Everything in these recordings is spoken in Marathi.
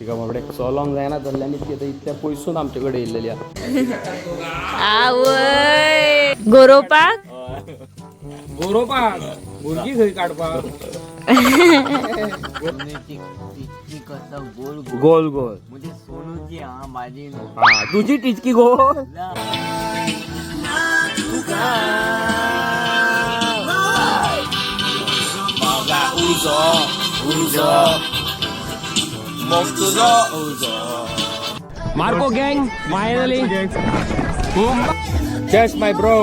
तिका बाबडे सोलोंग जायना धरल्यानी ती आता इतल्या पयसून आमच्याकडे येयलेली आवय गोरोपाक गोरोपाक भुरगी खंय काडपाक गोल गोल म्हणजे सोनूची हा माझी हा तुझी टिचकी गोल Marco gang, finally. Just my bro.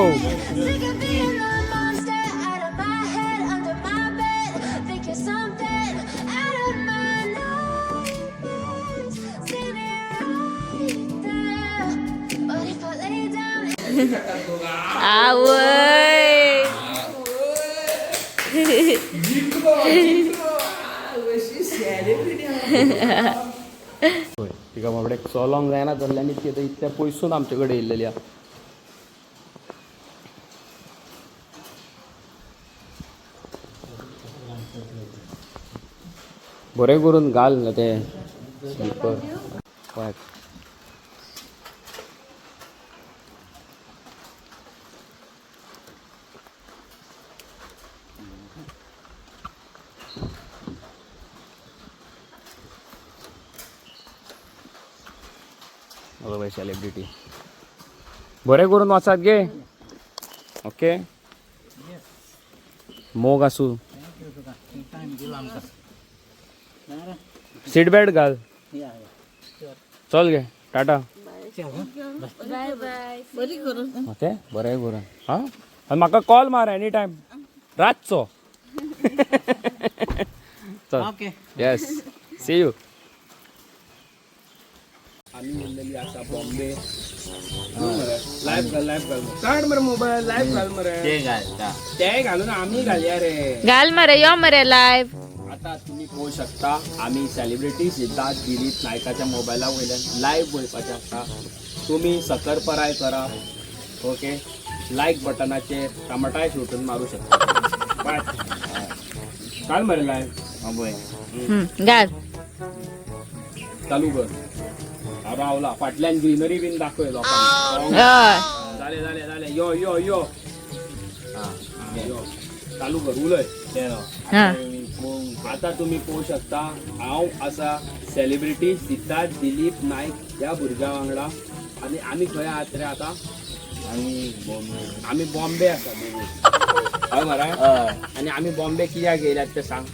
आवय तिका बाबडे सोलोंग जायना धरल्यानी ती आता इतल्या पयसून आमच्याकडे येयलेली बरें करून घाल ना ते स्लीपर पळय बाय सेलिब्रिटी बरें करून वचात गे ओके मोग आसूं सीट बेल्ट घाल चल गे टाटा बाय बाय ओके बरें करून हां आनी म्हाका कॉल मार एनी टायम रातचो चल ओके येस सी यू आम्ही गेलेली आसा बॉम्बे लाईव्ह घाल काढ मरे मोबाईल लाईव्ह घाल मरे ते घालता ते घालून आम्ही घालया रे घाल मरे यो मरे लाईव्ह आता तुम्ही पोवू शकता आम्ही सेलिब्रिटी सिद्धार्थ दिलीप नायकाच्या मोबायला वयल्यान लाईव्ह पळोवपाचें आसता तुम्ही सकरपराय करा ओके लाईक बटनाचेर टमाटाय शेवटून मारू शकता बाय घाल मरे लाईव्ह अबोय घाल चालू कर रावला फाटल्यान ग्रीनरी बीन दाखय लोकांना हय झाले झाले झाले यो यो यो यो चालू कर उलय हा आता तुम्ही पोवू शकता हांव आसा सेलिब्रिटी सिद्धार्थ दिलीप नाईक या भुरग्या वांगडा आनी आमी खंय आहात रे आता आमी बॉम्बे आसा हय मरे आनी आमी बॉम्बे कित्याक गेल्यात ते सांग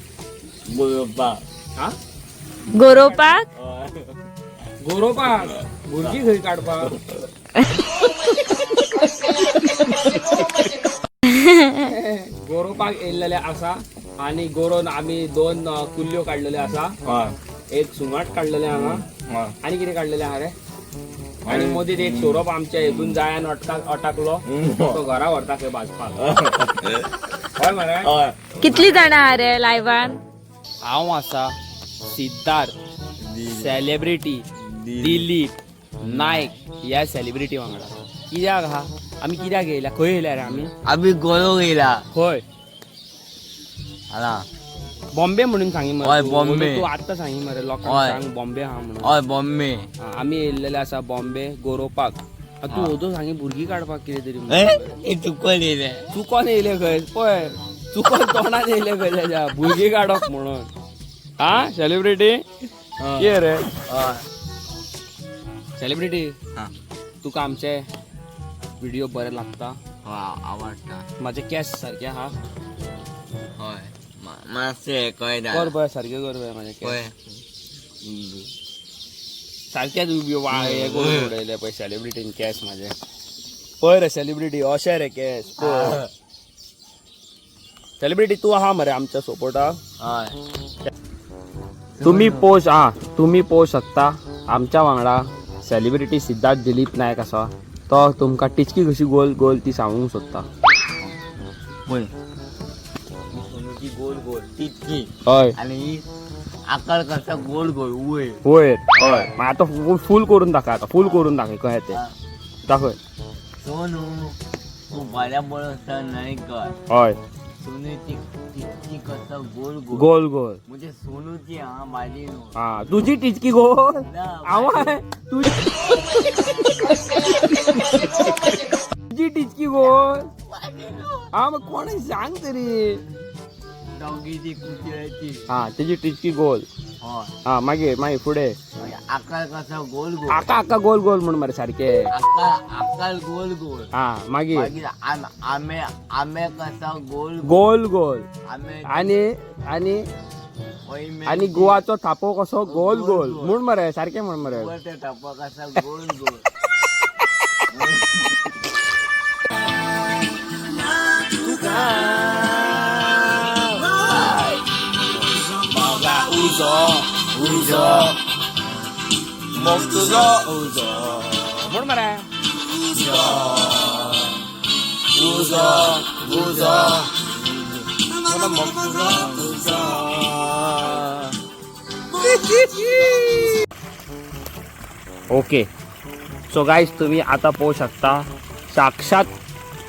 बोलपा हा गोरोपाक गोरोपाक भुरगी खंय काडपाक गोरोपाक येयलेले आसा आणि गोरोन आम्ही 2 कुल्ल्यो काढलेले आसा एक सुंगाट काढलेले हांगा आणि कितें काढलेले आहा रे आणि मदींच एक सोरोप आमच्या हेतून जायान अटकलो तो घरा व्हरता खंय भाजपाक हय मरे कितली जाणां आहा रे लायव्हान हांव आसा सिद्धार्थ सेलिब्रिटी दिलीप नाईक या सेलिब्रिटी वांगडा कित्याक आहा आमी कित्याक येयल्या खंय येयल्या रे आमी आम्ही गोलो गेला खंय आला बॉम्बे म्हणून सांगी हय, मरे बॉम्बे. तू आत्ता सांगी मरे लोकांक हय. सांग बॉम्बे आहा म्हणून हय बॉम्बे आमी येयलेले आसा बॉम्बे गोरोवपाक तू ओदो सांगी भुरगीं काडपाक कितें तरी म्हणून. हे चुकून येले चुकोन येयले खंय पळय चुकोन तोंडात येयले खंय तेज्या भुरगीं काडप म्हणून हा सेलिब्रिटी कितें रे सेलिब्रिटी हा तुका आमचे व्हिडिओ बरे लागता आवडता माझे केस सारखे हा हय मातशे कळय कर बरं सारखे कर बरं माझे कळय केस सारकेच हे करून उडयले पळय सेलिब्रिटीन केस माझे पळय रे सेलिब्रिटी अशे रे केस पळय सेलिब्रिटी तू आहा मरे आमच्या सपोर्टाक हय तुम्ही पोवू शकता आमच्या वांगडा सेलिब्रिटी सिद्धार्थ दिलीप नायक आसा तो तुमकां टिचकी कशी गोल गोल ती सांगूंक सोदता बोल सोनूची गोल गोल तितकी हय आणि आकार कसा गोल गोल वय वयर हय मग आता फुल करून दाखय आता फुल करून दाखय कळ्ळें ते दाखय सोनू तू बऱ्या बरोबर नाही कर हय सोनूची टिचकी कसं गोल गोल गोल गोल म्हणजे सोनूची हा माझी नो हा तुझी टिचकी गोल ना, आवाज तुझी टिचकी गोल हा मग कोण आहे सांग तरी डॉगीची कुत्र्याची हा त्याची टिचकी गोल होय हा मागे पुढे म्हणजे आकार कसा गोल गोल आका आका गोल गोल म्हणून मरे सारखे आकार गोल गोल हा मागे मागीर आमे आमे कसा गोल गोल गोल आमे आणि आणि गुवाचो थापो कसो गोल गोल म्हण मरे सारखे म्हण मरे ते टप्पा कसा गोल गोल मग तुझो म्हण मरे ओके सो गाईज तुम्ही आता पाहू शकता साक्षात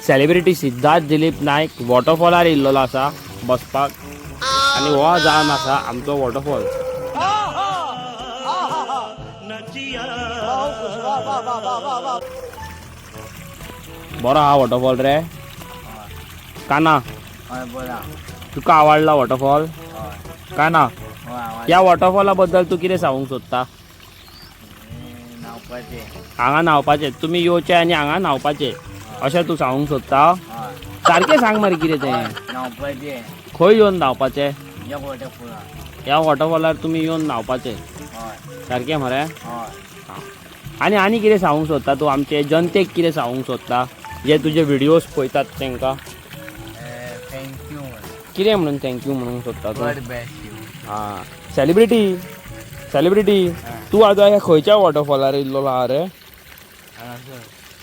सेलिब्रिटी सिद्धार्थ दिलीप नायक वॉटरफॉलार येयल्लो आसा बसपाक आणि हो जावन आसा आमचो वॉटरफॉल बरो हा वॉटरफॉल रे काना हय बोला तुका आवडला वॉटरफॉल हय काना हय आवाज या वॉटरफॉला बद्दल तू कितें सांगूंक सोदता नावपाचे हांगा न्हांवपाचें तुमी येवचे आनी हांगा न्हांवपाचें अशें तू सांगूंक सोदता हय सारकें सांग मरे कितें तें नावपाचे खंय येवन न्हांवपाचें या गोट्या फुला ह्या वॉटरफॉलार तुमी येवन न्हांवपाचें हय सारकें मरे हय आनी कितें सांगूंक सोदता तूं आमचे जनतेक कितें सांगूंक सोदता जे तुजे व्हिडिओज पळयतात तांकां थँक्यू कितें म्हणून थँक्यू म्हणूंक सोदता तूं गॉड बेस्ट यू हां सेलिब्रिटी तूं आतां ह्या खंयच्या वॉटरफॉलार येयल्लो आहा रे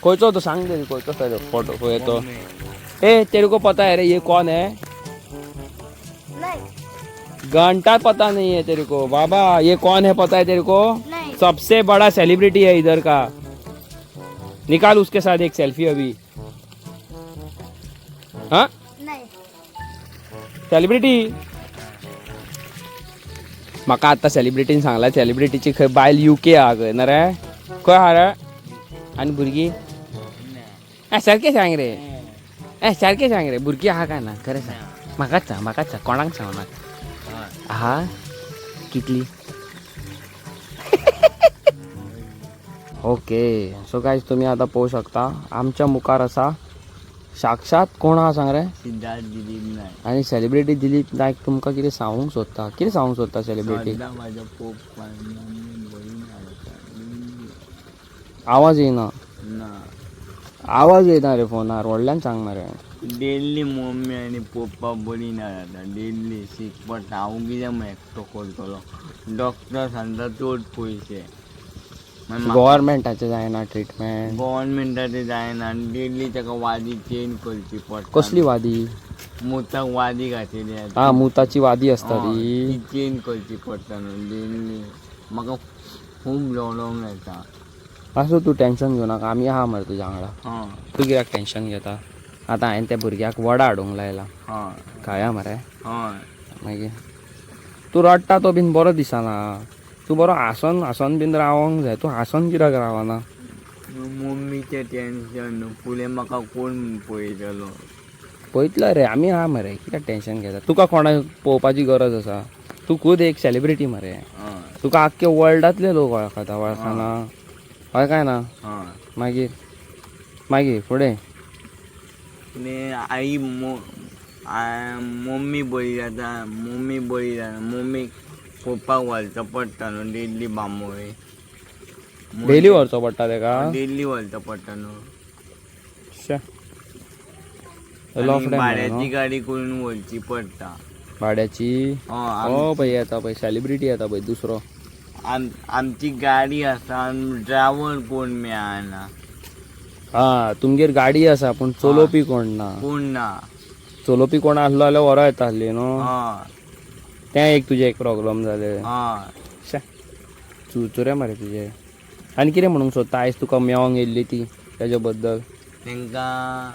खंयचो तो सांग तरी खंयचो तो फोटो खंय तो ए तेरे को पता है रे ये कौन है घंटा पता नहीं है तेरे को बाबा ये कौन है पता है तेरे को नहीं सबसे बड़ा सेलिब्रिटी है इधर का निकाल उसके साथ एक सेल्फी अभी हाँ नहीं सेलिब्रिटी म्हाका आतां सेलिब्रिटीन सांगला सेलिब्रिटीची खंय बायल UK आहा खंय ना रे खंय आहा रे आनी भुरगीं सारकें सांग रे सारकें सांग रे भुरगीं आहा काय ना खरें सांग म्हाकाच सांग कोणाक सांग नाका आहा कितली ओके सो गायज तुम्ही आता पळोवंक शकता आमच्या मुखार आसा साक्षात कोण आहा सांग रे सिद्धार्थ दिलीप नायक आणि सेलिब्रिटी दिलीप नायक तुमकां कितें सांगूंक सोदता कितें सांगूंक सोदता सेलिब्रिटी सद्दां म्हाज्या पोप आवाज येना ना आवाज येना रे फोनार व्हडल्यान सांग मरे डेली मम्मी आनी पप्पा बरी ना जाता डेली सीक पडटा हांव कितें एकटो करतलो डॉक्टर सांगता चड पयशे गव्हर्मेंटाचे जायना ट्रिटमेंट गव्हर्मेंटाचे जायना आनी डेली ताका वादी चेंज करची पडटा कसली वादी मुताक वादी घातलेली हा मुताची वादी असता ती चेंज करची पडटा न्हू डेली म्हाका खूब रडोंक येता असो तूं टेन्शन घेवं नाका आमी आहा मरे तुज्या वांगडा हय तूं कित्याक टेन्शन घेता आतां हांवें त्या भुरग्याक वडा हाडूंक लायला हय खाया मरे हय मागीर तूं रडटा तो बीन बरो दिसना तूं बरो हांसोन बीन रावोंक जाय तूं हांसोन कित्याक रावना मम्मीचें टेन्शन फुडें म्हाका कोण पळयतलो पळयतलो रे आमी आहा मरे कित्याक टेन्शन घेता तुका कोणाक पळोवपाची गरज आसा तूं खूद एक सेलिब्रिटी मरे हय तुका आख्खे वर्ल्डांतले लोक वळखता वळखना हय काय ना हय मागीर फुडें आई मम्मी बरी जाता मम्मीक पप्पाक व्हरचो पडटा न्हू डेली बांबोळे डेली व्हरचो पडटा तेका डेली व्हरचो पडटा न्हू शे आनी भाड्याची गाडी करून व्हरची पडटा भाड्याची हो पळय येता पळय सेलिब्रिटी येता पळय दुसरो आमची गाडी आसा आनी ड्रायव्हर कोण मेळना हा तुमगेर गाडी आसा पूण चलोवपी कोण ना चलोवपी कोण आसलो जाल्यार व्हरो येता आसली न्हू तें एक तुजें एक प्रॉब्लम जालें शे चुचुरे मरे तुजे आनी कितें म्हणूंक सोदता आयज तुका मेळोंक येयल्ली ती तेज्या बद्दल तेंकां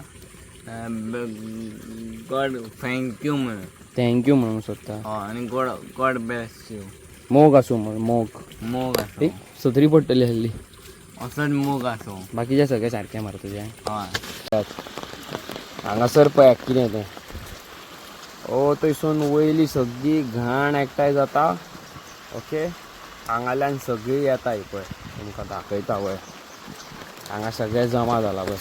गॉड थँक्यू म्हण थँक्यू म्हणून सोदता आणि गॉड गॉड ब्लेस यू मोग असो म्हण मोग मोग असो एक सत्री पडटली हल्ली असंच मोग असो बाकीचे सगळे सारखे मार तुझे हय हांगासर पळय कितें तें ओ थंयसून वयली सगळी घाण एकठांय जाता ओके हांगाल्यान सगळी येता ही पळय तुमकां दाखयता पळय हांगा सगळें जमा जाला पळय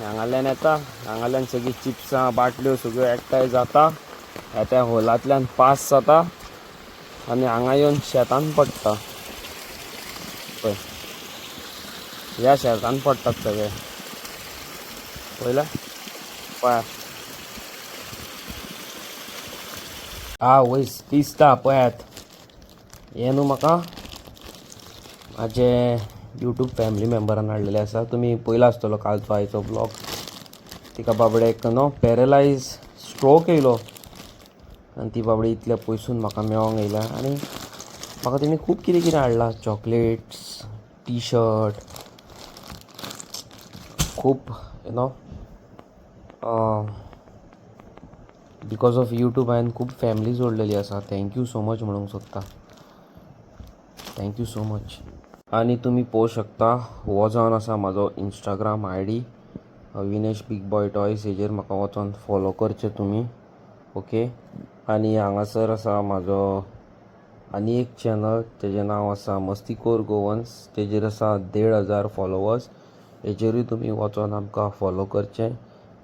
हांगाल्यान येता हांगाल्यान सगळी चिप्सां बाटल्यो सगळ्यो एकठांय जाता ह्या त्या होलांतल्यान पास जाता आनी हांगा येवन शेतान पडटा पळय ह्या शेतान पडटात सगळे पळयला पळय वयस दिसता पळयात हे न्हू म्हाका म्हाजे यूट्यूब फॅमिली मेंबरान हाडलेले आसा तुमी पयला आसतलो कालचो आयचो ब्लॉग तिका बाबडेक न्हू पॅरलायज स्ट्रोक येयलो आनी ती बाबडी इतल्या पयसून म्हाका मेळोंक येयल्या आनी म्हाका तेणी खूब कितें कितें हाडलां चॉकलेट्स टी शर्ट खूब you know because of YouTube हांवें खूब फॅमिली जोडलेली आसा थँक्यू सो मच म्हणूंक सोदता थँक्यू सो मच आनी तुमी पळोवंक शकता हो जावन आसा म्हाजो Instagram ID Vinesh big boy toys हेजेर म्हाका वचोन फॉलो करचें तुमी ओके आनी हांगासर आसा म्हाजो आनी एक चॅनल तेजें नांव आसा मस्तीखोर गोवन्स तेजेर आसा 1500 फॉलोवर्स हेजेरूय तुमी वचोन आमकां फॉलो करचें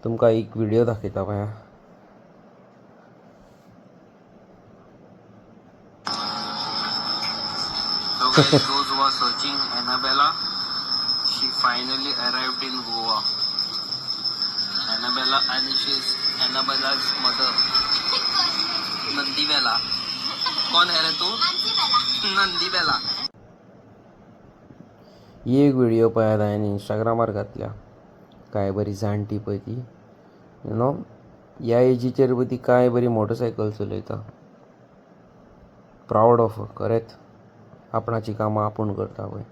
तुमकां एक व्हिडियो दाखयता पळया So guys, those who are searching Annabella, she finally arrived in Goa. Annabella, and she is Annabella's mother. नंदीबेला. कौन है रे तू? नंदीबेला. ही एक व्हिडिओ पळयात हांवें इंस्टाग्रामार घातल्या काय बरी जाणटी पळय ती यू नो ह्या एजीचेर पळय ती काय बरी मोटरसायकल चलयता प्राऊड ऑफ खरेंच आपणाची कामां आपूण करता पळय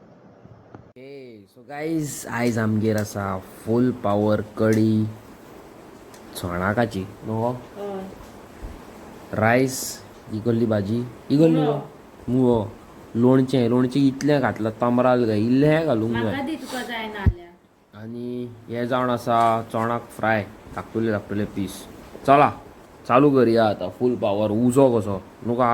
सो गायज आयज आमगेर आसा फूल पावर कडी चोणाकाची न्हू रायस इगोल्ली भाजी इगोल्ली मुगो लोणचें इतलें घातलां तमराल काय इल्लें घालूंक जाय आनी हें जावन आसा चोणाक फ्राय धाकटुले पीस चला चालू करुया आतां फूल पावर उजो कसो न्हू का